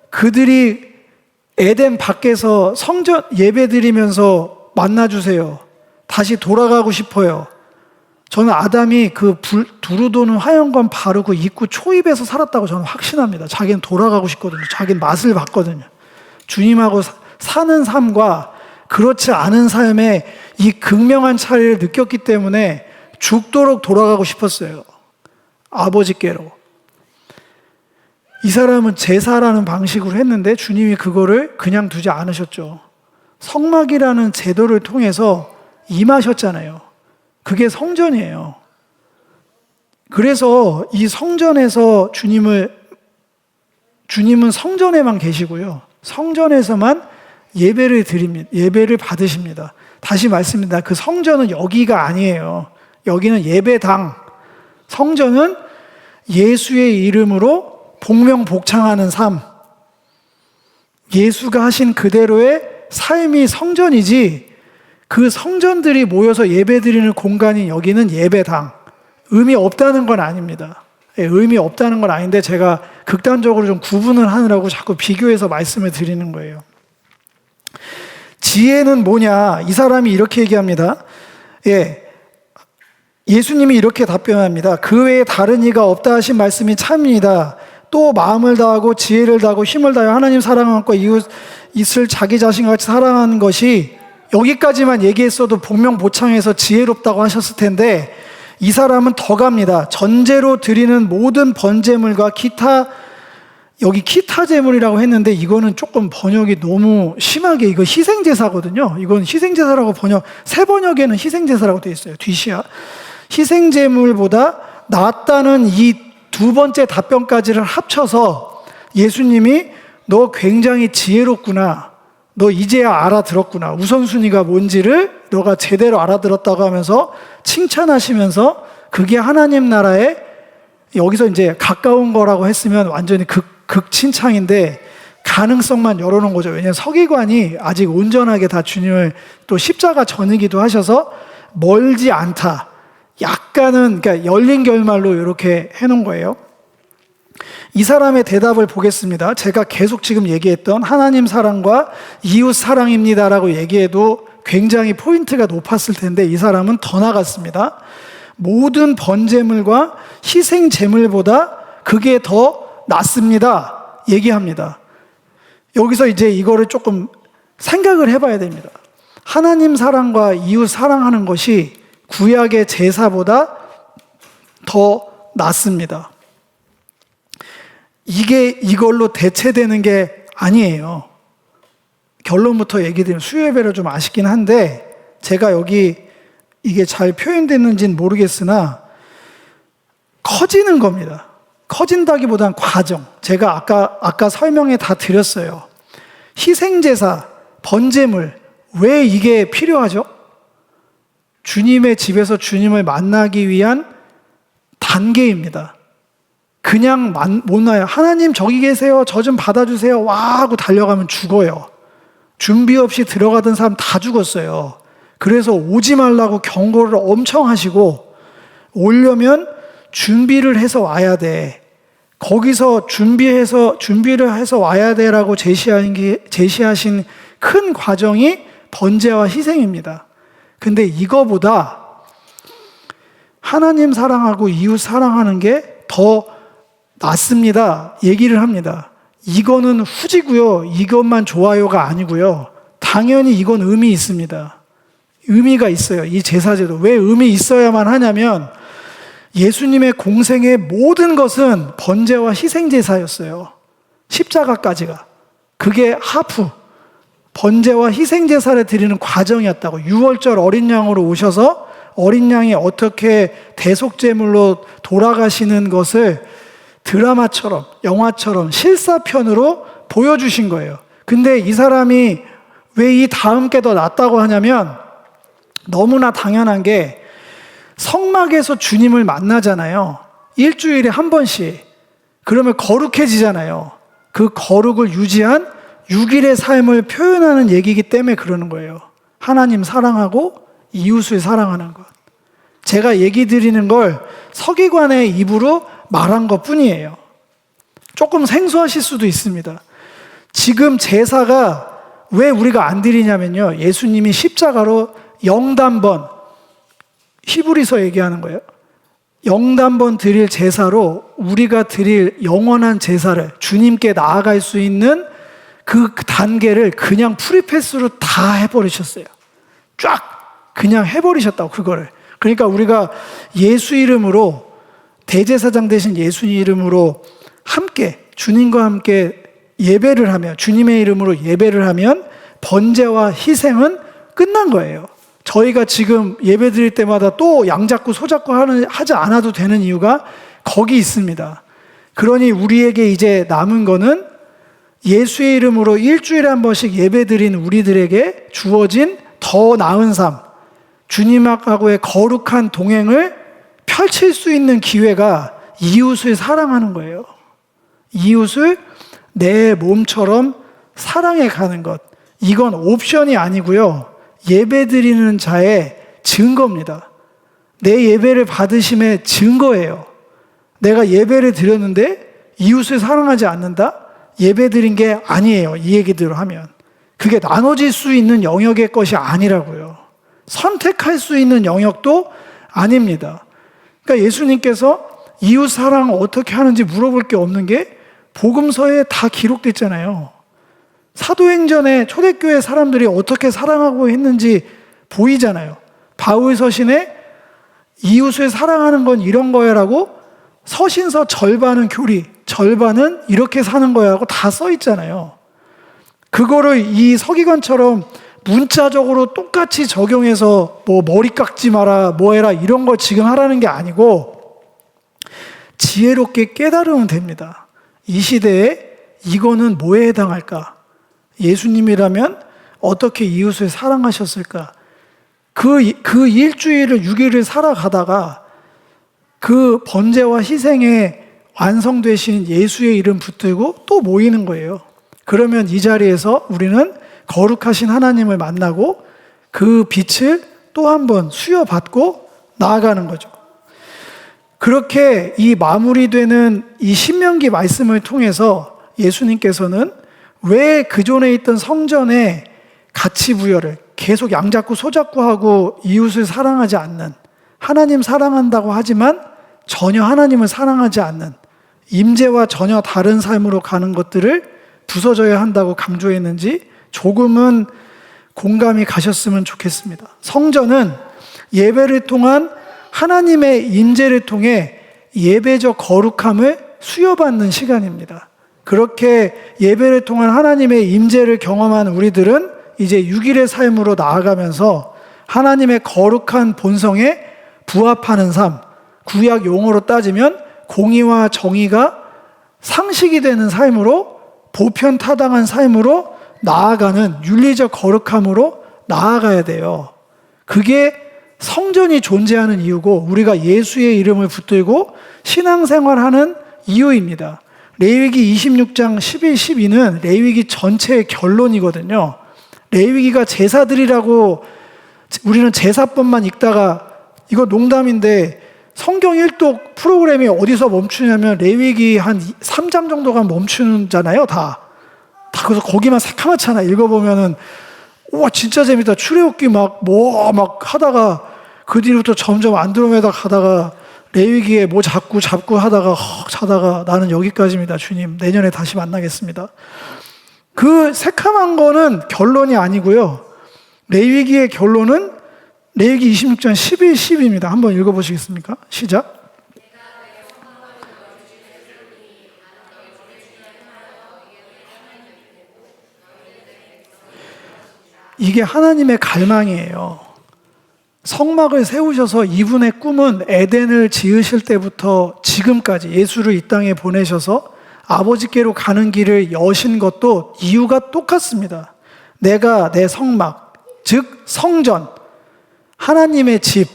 Speaker 1: 그들이 에덴 밖에서 성전 예배드리면서 만나주세요. 다시 돌아가고 싶어요. 저는 아담이 그 두루도는 화형관 바르고 입구 초입에서 살았다고 저는 확신합니다. 자기는 돌아가고 싶거든요. 자기는 맛을 봤거든요. 주님하고 사는 삶과 그렇지 않은 삶에 이 극명한 차이를 느꼈기 때문에 죽도록 돌아가고 싶었어요. 아버지께로. 이 사람은 제사라는 방식으로 했는데 주님이 그거를 그냥 두지 않으셨죠. 성막이라는 제도를 통해서 임하셨잖아요. 그게 성전이에요. 그래서 이 성전에서 주님은 성전에만 계시고요. 성전에서만 예배를 드립니다. 예배를 받으십니다. 다시 말씀드립니다. 그 성전은 여기가 아니에요. 여기는 예배당. 성전은 예수의 이름으로 복명복창하는 삶. 예수가 하신 그대로의 삶이 성전이지, 그 성전들이 모여서 예배드리는 공간이 여기는 예배당. 의미 없다는 건 아닙니다. 의미 없다는 건 아닌데 제가 극단적으로 좀 구분을 하느라고 자꾸 비교해서 말씀을 드리는 거예요. 지혜는 뭐냐? 이 사람이 이렇게 얘기합니다. 예수님이 이렇게 답변합니다. 그 외에 다른 이가 없다 하신 말씀이 참입니다. 또 마음을 다하고 지혜를 다하고 힘을 다하여 하나님 사랑하는 것과 이웃을 자기 자신과 같이 사랑하는 것이, 여기까지만 얘기했어도 복명복창해서 지혜롭다고 하셨을 텐데 이 사람은 더 갑니다. 전제로 드리는 모든 번제물과 기타, 여기 기타 제물이라고 했는데 이거는 조금 번역이 너무 심하게, 이거 희생제사거든요. 이건 희생제사라고 새 번역에는 희생제사라고 되어 있어요. 뒤시야. 희생제물보다 낫다는 이 두 번째 답변까지를 합쳐서 예수님이 너 굉장히 지혜롭구나. 너 이제야 알아들었구나. 우선순위가 뭔지를 너가 제대로 알아들었다고 하면서 칭찬하시면서, 그게 하나님 나라에, 여기서 이제 가까운 거라고 했으면 완전히 극칭찬인데 가능성만 열어놓은 거죠. 왜냐하면 서기관이 아직 온전하게 다 주님을, 또 십자가 전이기도 하셔서 멀지 않다. 약간은, 그러니까 열린 결말로 이렇게 해놓은 거예요. 이 사람의 대답을 보겠습니다. 제가 계속 지금 얘기했던 하나님 사랑과 이웃 사랑입니다라고 얘기해도 굉장히 포인트가 높았을 텐데 이 사람은 더 나갔습니다. 모든 번제물과 희생 제물보다 그게 더 낫습니다. 얘기합니다. 여기서 이제 이거를 조금 생각을 해봐야 됩니다. 하나님 사랑과 이웃 사랑하는 것이 구약의 제사보다 더 낫습니다. 이게 이걸로 대체되는 게 아니에요. 결론부터 얘기 드리면 수요예배를 좀 아쉽긴 한데 제가 여기 이게 잘 표현됐는지는 모르겠으나 커지는 겁니다. 커진다기보단 과정. 제가 아까 설명에 다 드렸어요. 희생제사, 번제물, 왜 이게 필요하죠? 주님의 집에서 주님을 만나기 위한 단계입니다. 그냥 못 나요. 하나님 저기 계세요. 저 좀 받아주세요. 와 하고 달려가면 죽어요. 준비 없이 들어가던 사람 다 죽었어요. 그래서 오지 말라고 경고를 엄청 하시고 오려면 준비를 해서 와야 돼. 거기서 준비를 해서 와야 돼라고 제시하신 큰 과정이 번제와 희생입니다. 근데 이거보다 하나님 사랑하고 이웃 사랑하는 게 더 낫습니다. 얘기를 합니다. 이거는 후지고요. 이것만 좋아요가 아니고요. 당연히 이건 의미 있습니다. 의미가 있어요. 이 제사제도. 왜 의미 있어야만 하냐면 예수님의 공생의 모든 것은 번제와 희생제사였어요. 십자가까지가. 그게 하프, 번제와 희생제사를 드리는 과정이었다고. 유월절 어린 양으로 오셔서 어린 양이 어떻게 대속제물로 돌아가시는 것을 드라마처럼, 영화처럼 실사편으로 보여주신 거예요. 근데 이 사람이 왜 이 다음 게 더 낫다고 하냐면 너무나 당연한 게 성막에서 주님을 만나잖아요. 일주일에 한 번씩. 그러면 거룩해지잖아요. 그 거룩을 유지한 6일의 삶을 표현하는 얘기이기 때문에 그러는 거예요. 하나님 사랑하고 이웃을 사랑하는 것. 제가 얘기 드리는 걸 서기관의 입으로 말한 것 뿐이에요. 조금 생소하실 수도 있습니다. 지금 제사가 왜 우리가 안 드리냐면요. 예수님이 십자가로 영단번, 히브리서 얘기하는 거예요. 영단번 드릴 제사로 우리가 드릴 영원한 제사를 주님께 나아갈 수 있는 그 단계를 그냥 프리패스로 다 해버리셨어요. 쫙 그냥 해버리셨다고 그거를. 그러니까 우리가 예수 이름으로 대제사장 되신 예수 이름으로 함께 주님과 함께 예배를 하면 주님의 이름으로 예배를 하면 번제와 희생은 끝난 거예요. 저희가 지금 예배 드릴 때마다 또 양 잡고 소 잡고 하지 않아도 되는 이유가 거기 있습니다. 그러니 우리에게 이제 남은 거는 예수의 이름으로 일주일에 한 번씩 예배 드린 우리들에게 주어진 더 나은 삶, 주님하고의 거룩한 동행을 펼칠 수 있는 기회가 이웃을 사랑하는 거예요. 이웃을 내 몸처럼 사랑해 가는 것. 이건 옵션이 아니고요. 예배 드리는 자의 증거입니다. 내 예배를 받으심의 증거예요. 내가 예배를 드렸는데 이웃을 사랑하지 않는다? 예배 드린 게 아니에요. 이 얘기대로 하면. 그게 나눠질 수 있는 영역의 것이 아니라고요. 선택할 수 있는 영역도 아닙니다. 그러니까 예수님께서 이웃 사랑을 어떻게 하는지 물어볼 게 없는 게 복음서에 다 기록됐잖아요. 사도행전에 초대교회 사람들이 어떻게 사랑하고 했는지 보이잖아요. 바울 서신에 이웃을 사랑하는 건 이런 거야라고 서신서 절반은 교리, 절반은 이렇게 사는 거야라고 다 써 있잖아요. 그거를 이 서기관처럼 문자적으로 똑같이 적용해서 뭐 머리 깎지 마라, 뭐 해라 이런 거 지금 하라는 게 아니고 지혜롭게 깨달으면 됩니다. 이 시대에 이거는 뭐에 해당할까? 예수님이라면 어떻게 이웃을 사랑하셨을까? 그 일주일을 6일을 살아가다가 그 번제와 희생에 완성되신 예수의 이름 붙들고 또 모이는 거예요. 그러면 이 자리에서 우리는 거룩하신 하나님을 만나고 그 빛을 또 한 번 수여받고 나아가는 거죠. 그렇게 이 마무리되는 이 신명기 말씀을 통해서 예수님께서는 왜 그전에 있던 성전에 가치 부여를 계속 양 잡고 소 잡고 하고 이웃을 사랑하지 않는, 하나님 사랑한다고 하지만 전혀 하나님을 사랑하지 않는 임재와 전혀 다른 삶으로 가는 것들을 부서져야 한다고 강조했는지 조금은 공감이 가셨으면 좋겠습니다. 성전은 예배를 통한 하나님의 임재를 통해 예배적 거룩함을 수여받는 시간입니다. 그렇게 예배를 통한 하나님의 임재를 경험한 우리들은 이제 6일의 삶으로 나아가면서 하나님의 거룩한 본성에 부합하는 삶, 구약 용어로 따지면 공의와 정의가 상식이 되는 삶으로, 보편타당한 삶으로 나아가는 윤리적 거룩함으로 나아가야 돼요. 그게 성전이 존재하는 이유고 우리가 예수의 이름을 붙들고 신앙생활하는 이유입니다. 레위기 26장 11, 12는 레위기 전체의 결론이거든요. 레위기가 제사들이라고 우리는 제사법만 읽다가, 이거 농담인데 성경 1독 프로그램이 어디서 멈추냐면 레위기 한 3장 정도가 멈추잖아요. 다 그래서 거기만 새카맣잖아. 읽어보면은 와 진짜 재밌다. 출애굽기 막 하다가 그 뒤부터 점점 안드로메다 가다가 레위기에 뭐 잡고 하다가 나는 여기까지입니다. 주님 내년에 다시 만나겠습니다. 그 새카만 거는 결론이 아니고요. 레위기의 결론은 레위기 26장 11, 12입니다. 한번 읽어보시겠습니까? 시작. 이게 하나님의 갈망이에요. 성막을 세우셔서 이분의 꿈은 에덴을 지으실 때부터 지금까지 예수를 이 땅에 보내셔서 아버지께로 가는 길을 여신 것도 이유가 똑같습니다. 내가 내 성막, 즉 성전, 하나님의 집,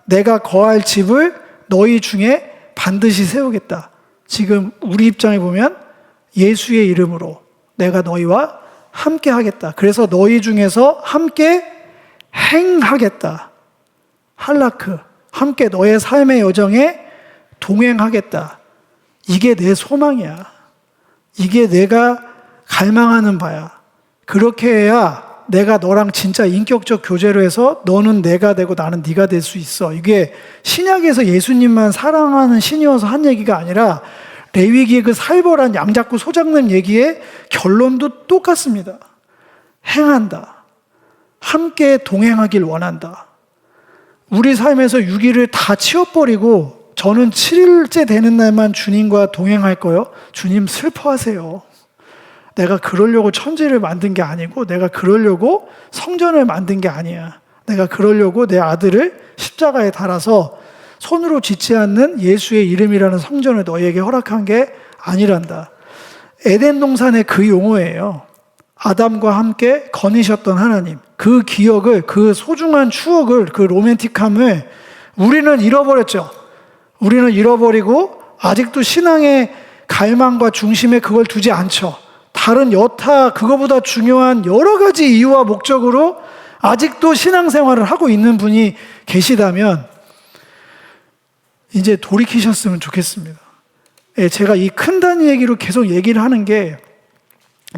Speaker 1: 내가 거할 집을 너희 중에 반드시 세우겠다. 지금 우리 입장에 보면 예수의 이름으로 내가 너희와 함께 하겠다. 그래서 너희 중에서 함께 행하겠다. 할라크, 함께 너의 삶의 여정에 동행하겠다. 이게 내 소망이야. 이게 내가 갈망하는 바야. 그렇게 해야 내가 너랑 진짜 인격적 교제로 해서 너는 내가 되고 나는 네가 될 수 있어. 이게 신약에서 예수님만 사랑하는 신이어서 한 얘기가 아니라 레위기의 그 살벌한 양 잡고 소 잡는 얘기의 결론도 똑같습니다. 행한다. 함께 동행하길 원한다. 우리 삶에서 6일을 다 치워버리고 저는 7일째 되는 날만 주님과 동행할 거요. 주님 슬퍼하세요. 내가 그러려고 천지를 만든 게 아니고 내가 그러려고 성전을 만든 게 아니야. 내가 그러려고 내 아들을 십자가에 달아서 손으로 짓지 않는 예수의 이름이라는 성전을 너희에게 허락한 게 아니란다. 에덴 동산의 그 용어예요. 아담과 함께 거니셨던 하나님, 그 기억을, 그 소중한 추억을, 그 로맨틱함을 우리는 잃어버렸죠. 우리는 잃어버리고 아직도 신앙의 갈망과 중심에 그걸 두지 않죠. 다른 여타 그거보다 중요한 여러 가지 이유와 목적으로 아직도 신앙생활을 하고 있는 분이 계시다면 이제 돌이키셨으면 좋겠습니다. 제가 이 큰 단위 얘기로 계속 얘기를 하는 게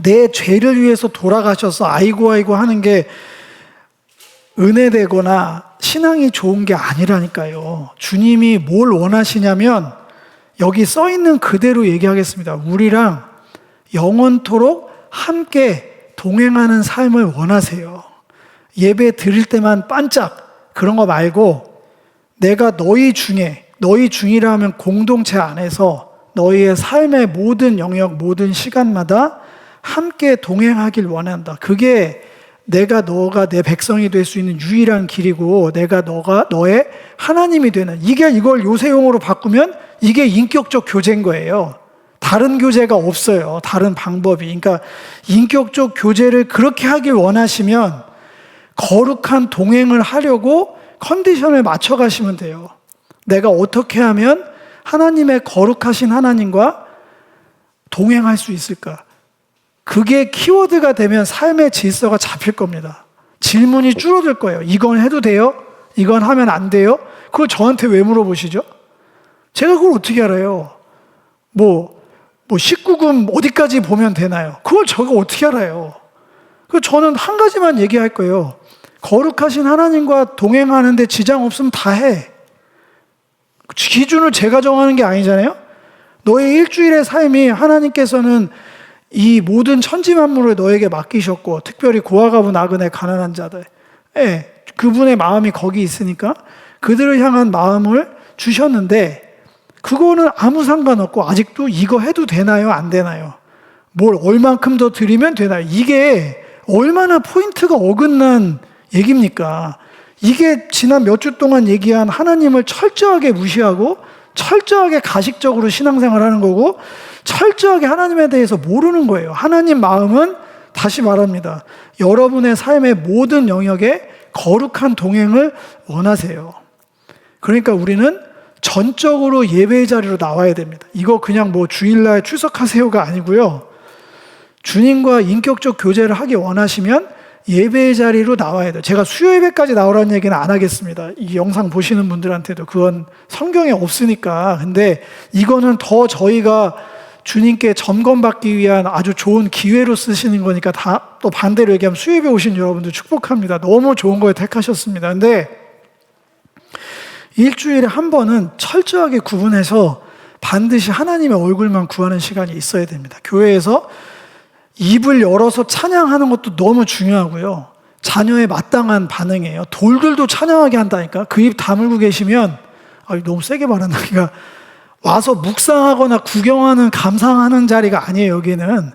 Speaker 1: 내 죄를 위해서 돌아가셔서 아이고 하는 게 은혜되거나 신앙이 좋은 게 아니라니까요. 주님이 뭘 원하시냐면 여기 써 있는 그대로 얘기하겠습니다. 우리랑 영원토록 함께 동행하는 삶을 원하세요. 예배 드릴 때만 반짝 그런 거 말고 내가 너희 중이라 하면 공동체 안에서 너희의 삶의 모든 영역, 모든 시간마다 함께 동행하길 원한다. 그게 너가 내 백성이 될 수 있는 유일한 길이고 내가 너의 하나님이 되는, 이걸 요새 용어로 바꾸면 이게 인격적 교제인 거예요. 다른 교제가 없어요. 다른 방법이. 그러니까 인격적 교제를 그렇게 하길 원하시면 거룩한 동행을 하려고 컨디션을 맞춰 가시면 돼요. 내가 어떻게 하면 하나님의 거룩하신 하나님과 동행할 수 있을까? 그게 키워드가 되면 삶의 질서가 잡힐 겁니다. 질문이 줄어들 거예요. 이건 해도 돼요? 이건 하면 안 돼요? 그걸 저한테 왜 물어보시죠? 제가 그걸 어떻게 알아요? 19금 어디까지 보면 되나요? 그걸 제가 어떻게 알아요? 저는 한 가지만 얘기할 거예요. 거룩하신 하나님과 동행하는데 지장 없으면 다 해. 기준을 제가 정하는 게 아니잖아요? 너의 일주일의 삶이 하나님께서는 이 모든 천지 만물을 너에게 맡기셨고 특별히 고아가부 나그네 가난한 자들, 그분의 마음이 거기 있으니까 그들을 향한 마음을 주셨는데 그거는 아무 상관없고 아직도 이거 해도 되나요? 안 되나요? 뭘 얼만큼 더 드리면 되나요? 이게 얼마나 포인트가 어긋난 얘기입니까? 이게 지난 몇 주 동안 얘기한 하나님을 철저하게 무시하고 철저하게 가식적으로 신앙생활하는 거고 철저하게 하나님에 대해서 모르는 거예요. 하나님 마음은 다시 말합니다. 여러분의 삶의 모든 영역에 거룩한 동행을 원하세요. 그러니까 우리는 전적으로 예배의 자리로 나와야 됩니다. 이거 그냥 뭐 주일날 출석하세요가 아니고요. 주님과 인격적 교제를 하기 원하시면 예배의 자리로 나와야 돼요. 제가 수요 예배까지 나오라는 얘기는 안 하겠습니다. 이 영상 보시는 분들한테도 그건 성경에 없으니까. 근데 이거는 더 저희가 주님께 점검받기 위한 아주 좋은 기회로 쓰시는 거니까 다 또 반대로 얘기하면 수요 예배 오신 여러분들 축복합니다. 너무 좋은 거에 택하셨습니다. 근데 일주일에 한 번은 철저하게 구분해서 반드시 하나님의 얼굴만 구하는 시간이 있어야 됩니다. 교회에서 입을 열어서 찬양하는 것도 너무 중요하고요. 자녀의 마땅한 반응이에요. 돌들도 찬양하게 한다니까. 그 입 다물고 계시면 너무 세게 말한다. 그러니까 와서 묵상하거나 구경하는 감상하는 자리가 아니에요. 여기는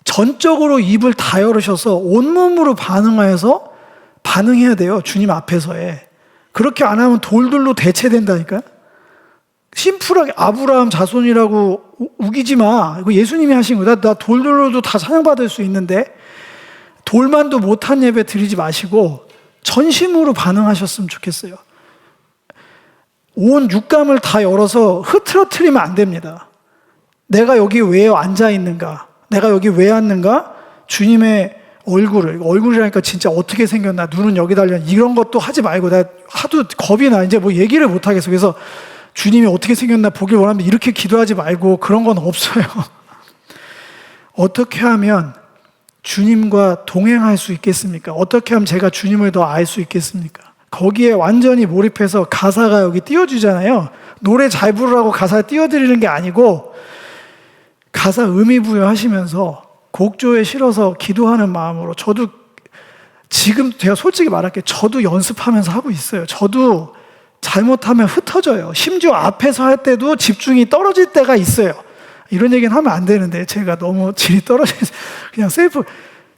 Speaker 1: 전적으로 입을 다 열으셔서 온몸으로 반응하여서 반응해야 돼요. 주님 앞에서에. 그렇게 안 하면 돌들로 대체된다니까. 심플하게 아브라함 자손이라고 우기지 마. 이거 예수님이 하신 거다. 나 돌들로도 다 찬양받을 수 있는데 돌만도 못한 예배 드리지 마시고 전심으로 반응하셨으면 좋겠어요. 온 육감을 다 열어서 흐트러뜨리면 안 됩니다. 내가 여기 왜 앉아 있는가? 내가 여기 왜 왔는가? 주님의 얼굴이라니까 진짜 어떻게 생겼나? 눈은 여기 달려. 이런 것도 하지 말고 나 하도 겁이 나. 이제 뭐 얘기를 못 하겠어. 그래서 주님이 어떻게 생겼나 보길 원하면 이렇게 기도하지 말고 그런 건 없어요. 어떻게 하면 주님과 동행할 수 있겠습니까? 어떻게 하면 제가 주님을 더 알 수 있겠습니까? 거기에 완전히 몰입해서 가사가 여기 띄워주잖아요. 노래 잘 부르라고 가사 띄워드리는 게 아니고 가사 의미 부여하시면서 곡조에 실어서 기도하는 마음으로 저도 지금 제가 솔직히 말할게요. 저도 연습하면서 하고 있어요. 저도 잘못하면 흩어져요. 심지어 앞에서 할 때도 집중이 떨어질 때가 있어요. 이런 얘기는 하면 안 되는데 제가 너무 질이 떨어져서 그냥 셀프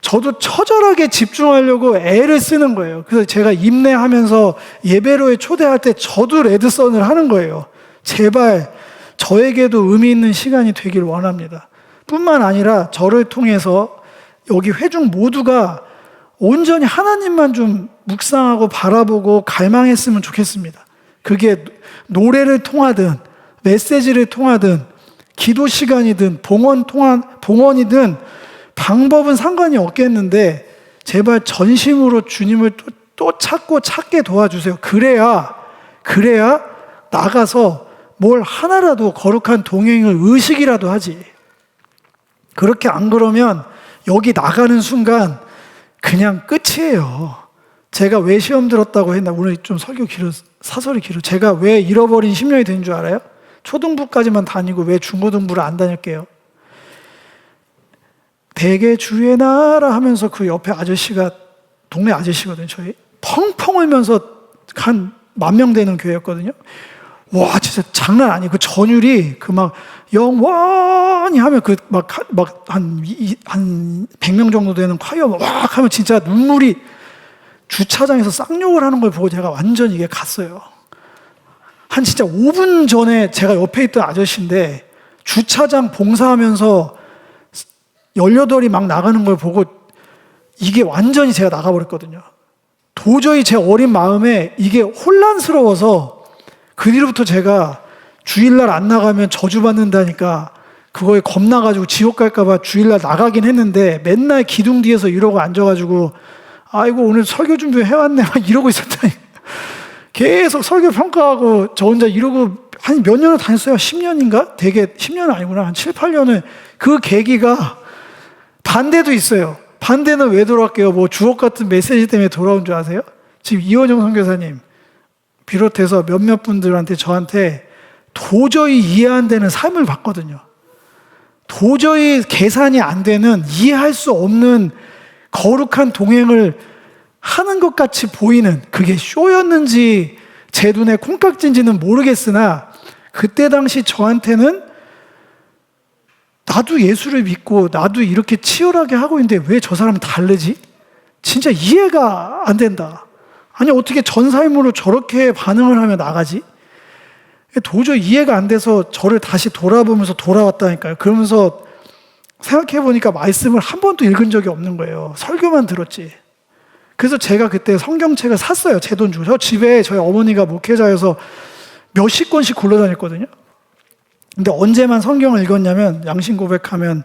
Speaker 1: 저도 처절하게 집중하려고 애를 쓰는 거예요. 그래서 제가 임내하면서 예배로에 초대할 때 저도 레드선을 하는 거예요. 제발 저에게도 의미 있는 시간이 되길 원합니다. 뿐만 아니라 저를 통해서 여기 회중 모두가 온전히 하나님만 좀 묵상하고 바라보고 갈망했으면 좋겠습니다. 그게 노래를 통하든 메시지를 통하든 기도 시간이든 봉헌이든 방법은 상관이 없겠는데 제발 전심으로 주님을 또 찾게 도와주세요. 그래야 나가서 뭘 하나라도 거룩한 동행을 의식이라도 하지. 그렇게 안 그러면 여기 나가는 순간 그냥 끝이에요. 제가 왜 시험 들었다고 했나? 오늘 좀 사설이 길어. 제가 왜 잃어버린 10년이 된 줄 알아요? 초등부까지만 다니고 왜 중고등부를 안 다녔게요? 대개 주의 나라 하면서 그 옆에 아저씨가 동네 아저씨거든요. 저희 펑펑 울면서 한 10,000명 되는 교회였거든요. 와 진짜 장난 아니에요. 그 전율이 그 막 영원히 하면 그 막 한 100명 정도 되는 콰이어 막 하면 진짜 눈물이 주차장에서 쌍욕을 하는 걸 보고 제가 완전 이게 갔어요. 한 진짜 5분 전에 제가 옆에 있던 아저씨인데 주차장 봉사하면서 18이 막 나가는 걸 보고 이게 완전히 제가 나가버렸거든요. 도저히 제 어린 마음에 이게 혼란스러워서 그 뒤로부터 제가 주일날 안 나가면 저주받는다니까 그거에 겁나가지고 지옥 갈까봐 주일날 나가긴 했는데 맨날 기둥 뒤에서 이러고 앉아가지고 아이고 오늘 설교 준비 해왔네 막 이러고 있었다니. 계속 설교 평가하고 저 혼자 이러고 한 몇 년을 다녔어요. 10년인가? 되게 10년은 아니구나. 한 7, 8년을. 그 계기가 반대도 있어요. 반대는 왜 돌아갈게요? 뭐 주옥 같은 메시지 때문에 돌아온 줄 아세요? 지금 이원영 선교사님 비롯해서 몇몇 분들한테 저한테 도저히 이해 안 되는 삶을 봤거든요. 도저히 계산이 안 되는 이해할 수 없는 거룩한 동행을 하는 것 같이 보이는 그게 쇼였는지 제 눈에 콩깍지인지는 모르겠으나 그때 당시 저한테는 나도 예수를 믿고 나도 이렇게 치열하게 하고 있는데 왜 저 사람은 다르지? 진짜 이해가 안 된다. 아니 어떻게 전 삶으로 저렇게 반응을 하며 나가지? 도저히 이해가 안 돼서 저를 다시 돌아보면서 돌아왔다니까요. 그러면서 생각해보니까 말씀을 한 번도 읽은 적이 없는 거예요. 설교만 들었지. 그래서 제가 그때 성경책을 샀어요. 제 돈 주고. 저 집에 저희 어머니가 목회자여서 몇십 권씩 굴러다녔거든요. 근데 언제만 성경을 읽었냐면, 양심 고백하면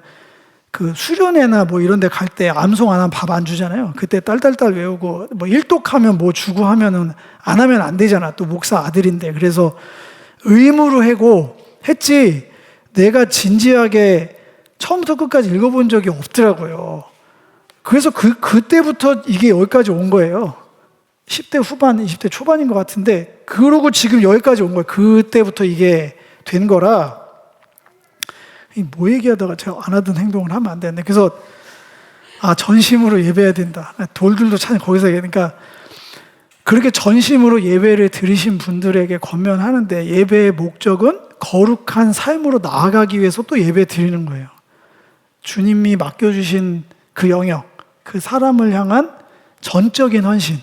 Speaker 1: 그 수련회나 뭐 이런 데 갈 때 암송 안 하면 밥 안 주잖아요. 그때 딸딸딸 외우고 뭐 일독하면 뭐 주고 하면은 안 하면 안 되잖아. 또 목사 아들인데. 그래서 의무로 하고 했지 내가 진지하게 처음부터 끝까지 읽어본 적이 없더라고요. 그래서 그때부터 이게 여기까지 온 거예요. 10대 후반, 20대 초반인 것 같은데 그러고 지금 여기까지 온 거예요. 그때부터 이게 된 거라 뭐 얘기하다가 제가 안 하던 행동을 하면 안 되는데 그래서 전심으로 예배해야 된다. 돌들도 참 거기서 그러니까 그렇게 전심으로 예배를 드리신 분들에게 권면하는데 예배의 목적은 거룩한 삶으로 나아가기 위해서 또 예배 드리는 거예요. 주님이 맡겨주신 그 영역, 그 사람을 향한 전적인 헌신,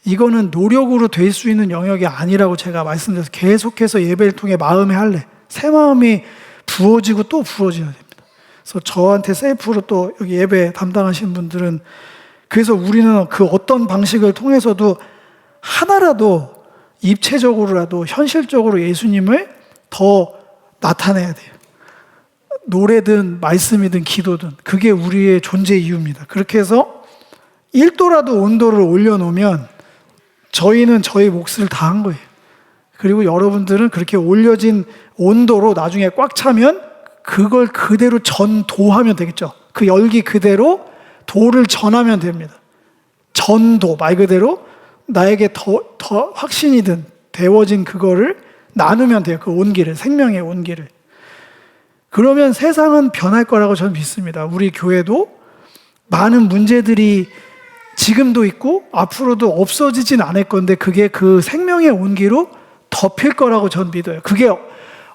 Speaker 1: 이거는 노력으로 될 수 있는 영역이 아니라고 제가 말씀드려서 계속해서 예배를 통해 마음의 할례, 새 마음이 부어지고 또 부어져야 됩니다. 그래서 저한테 셀프로 또 여기 예배 담당하신 분들은 그래서 우리는 그 어떤 방식을 통해서도 하나라도 입체적으로라도 현실적으로 예수님을 더 나타내야 돼요. 노래든 말씀이든 기도든 그게 우리의 존재 이유입니다. 그렇게 해서 1도라도 온도를 올려놓으면 저희는 저희 몫을 다 한 거예요. 그리고 여러분들은 그렇게 올려진 온도로 나중에 꽉 차면 그걸 그대로 전도하면 되겠죠. 그 열기 그대로 도를 전하면 됩니다. 전도 말 그대로 나에게 더 확신이든 데워진 그거를 나누면 돼요. 그 온기를, 생명의 온기를. 그러면 세상은 변할 거라고 저는 믿습니다. 우리 교회도 많은 문제들이 지금도 있고 앞으로도 없어지진 않을 건데 그게 그 생명의 온기로 덮일 거라고 저는 믿어요. 그게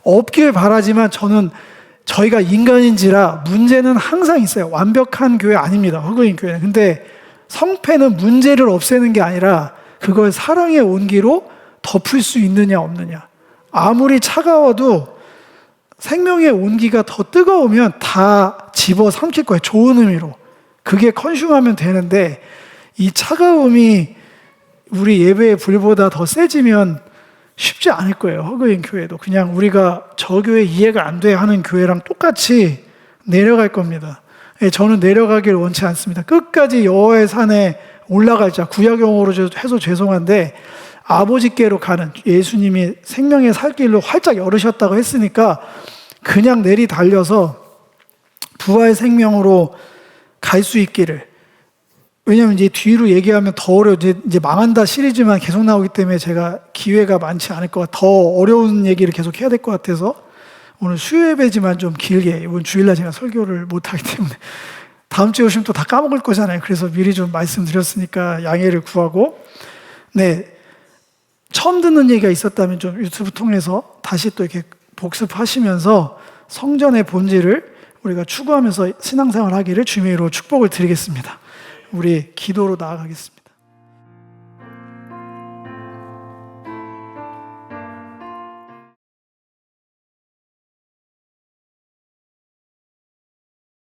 Speaker 1: 없길 바라지만 저는 저희가 인간인지라 문제는 항상 있어요. 완벽한 교회 아닙니다. 흑인 교회는. 근데 성패는 문제를 없애는 게 아니라 그걸 사랑의 온기로 덮을 수 있느냐 없느냐. 아무리 차가워도 생명의 온기가 더 뜨거우면 다 집어삼킬 거예요. 좋은 의미로. 그게 컨슘하면 되는데 이 차가움이 우리 예배의 불보다 더 세지면 쉽지 않을 거예요. 흑인 교회도. 그냥 우리가 저 교회 이해가 안 돼 하는 교회랑 똑같이 내려갈 겁니다. 저는 내려가길 원치 않습니다. 끝까지 여호와의 산에 올라갈 자, 구약 용어로 해서 죄송한데 아버지께로 가는 예수님이 생명의 살 길로 활짝 열으셨다고 했으니까 그냥 내리달려서 부활 생명으로 갈 수 있기를. 왜냐하면 이제 뒤로 얘기하면 더 어려워. 이제 망한다 시리즈만 계속 나오기 때문에 제가 기회가 많지 않을 것 같아요. 더 어려운 얘기를 계속 해야 될 것 같아서 오늘 수요예배지만 좀 길게 이번 주일날 제가 설교를 못하기 때문에 다음 주에 오시면 또 다 까먹을 거잖아요. 그래서 미리 좀 말씀드렸으니까 양해를 구하고 네, 처음 듣는 얘기가 있었다면 좀 유튜브 통해서 다시 또 이렇게 복습하시면서 성전의 본질을 우리가 추구하면서 신앙생활 하기를 주님의 이름으로 축복을 드리겠습니다. 우리 기도로 나아가겠습니다.